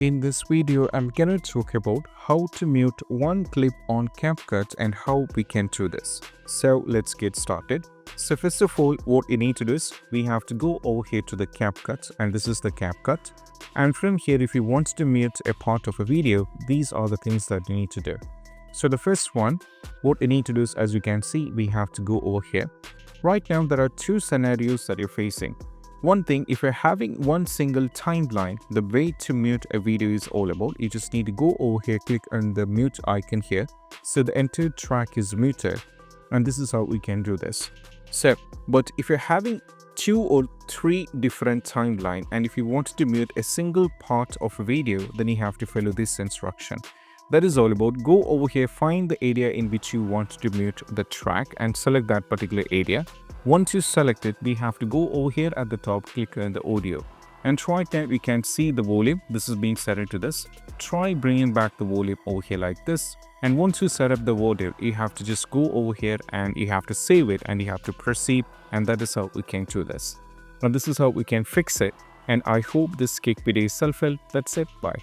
In this video, I'm gonna talk about how to mute one clip on CapCut and how we can do this. So let's get started. So first of all, what you need to do is we have to go over here to the CapCut, and this is the CapCut. And from here, if you want to mute a part of a video, these are the things that you need to do. So the first one, what you need to do is, as you can see, we have to go over here. Right now, there are two scenarios that you're facing. One thing, if you're having one single timeline, the way to mute a video is all about, you just need to go over here, click on the mute icon here. So the entire track is muted, and this is how we can do this. So, but if you're having two or three different timeline, and if you want to mute a single part of a video, then you have to follow this instruction. That is all about. Go over here, find the area in which you want to mute the track and select that particular area. Once you select it, we have to go over here at the top, click on the audio. And right now we can see the volume. This is being set into this. Try bringing back the volume over here like this. And once you set up the volume, you have to just go over here and you have to save it and you have to proceed. And that is how we can do this. Now this is how we can fix it. And I hope this quick video is helpful. That's it. Bye.